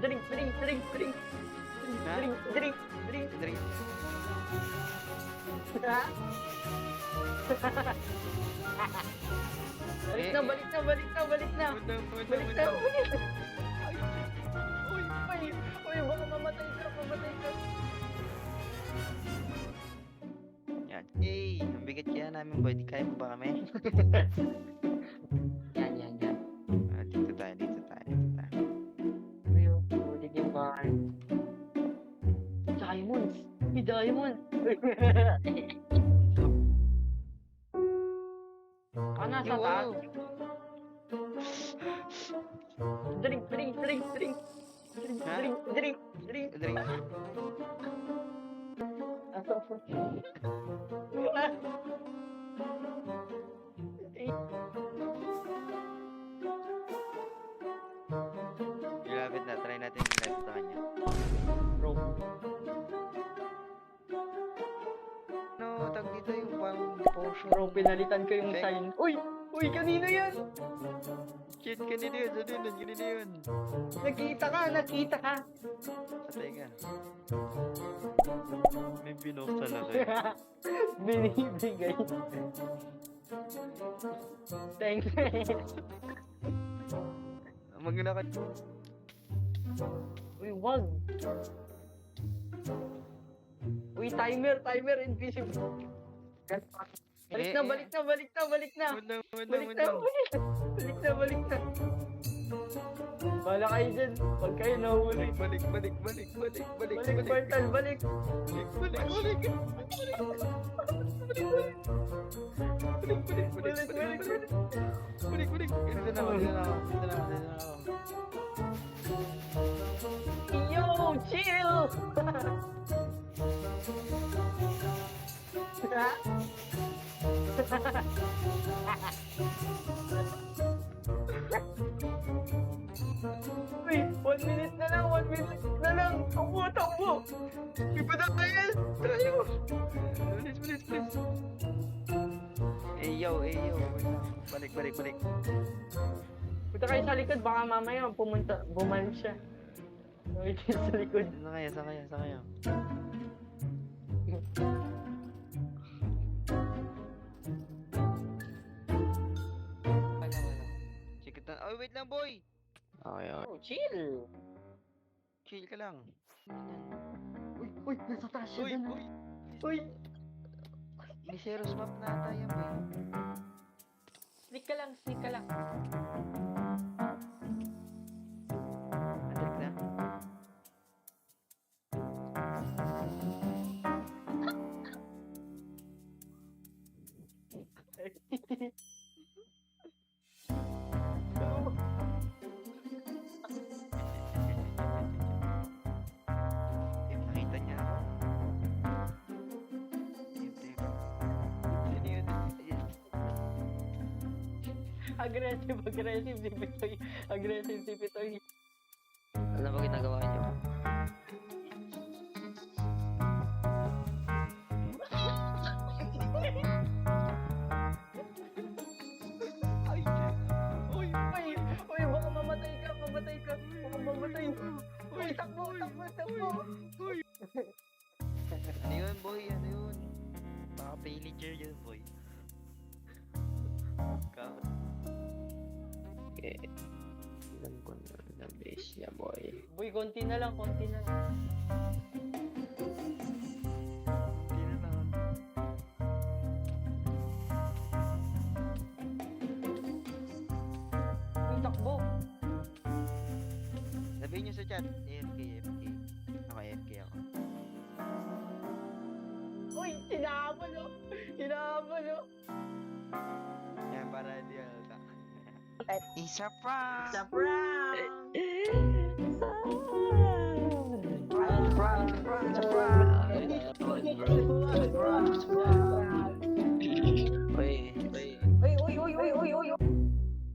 Drink, drink, drink, drink. Ha? Drink, drink, drink. Drink. Ha? Balik na, balik na, balik na, balik na. Balik na, balik na. Uy, Uy, uy, baka mamatay ka, mamatay ka. yan. Hey, ang bigat kaya namin boy. Di kaya mo ba kami? Yan, yan, yan. Dito tayo, dito tayo, dito tayo. Uy, ulit yung bahay. Diamonds! May diamond! Nasa taas. Drink, drink, drink, drink. Drink, Ha? drink, drink, drink. Drink. Ilapit na, try natin yung left sa kanya. Bro, No, tag dito yung pang potion. bro, pinalitan ko yung Check. sign. Uy! Uy, kanino yan? Shit, kanina yun, kanina yun. Nakita ka, nakita ka. Patay ka. May binuksan na kayo. Binibigay. Thanks. Maglakad. Uy, wag. Uy, timer, timer, invisible. Balik na, balik na, balik na, balik na. Wala, Balik na, balik na, balik na. Bala kayo dyan. Huwag kayo nahuli. Balik. Balik, Bartal, balik. Balik. Balik. Dito na ako. Yo, chill! Ha? Uy, 1 minute na lang, 1 minute na lang. Takbo. Iba na kaya. Tayo. Bilis. Eh yo. Balik. Punta kayo sa likod, baka mamaya bumalik siya. Wait, sa likod. Saan kaya? Wala. Sikit na. Oh, wait lang, boy. Okay. Oh, chill. Chill ka lang. Uy, nasa taas siya Uy. dun. Uy, May Zeros map na ata yan, boy. sneak ka lang. Attack na. Nakita niya ako. Sino yun? Aggressive si Pitoy. Aggressive si Pitoy. Alam mo ginagawa niyo? Uy, baka mamatay ka. Baka mamatay. Uy, takbo. Ano yun, boy? Ano yun? Baka villager yun, boy. Okay. Alam ko na base niya, boy. Boy, konti na lang. Hindi na lang. Uy, takbo. Sabihin nyo sa chat, AFK. Ako AFK ako. Uy, hinahabol. Yan, para di halata. Isa pa! Surprise!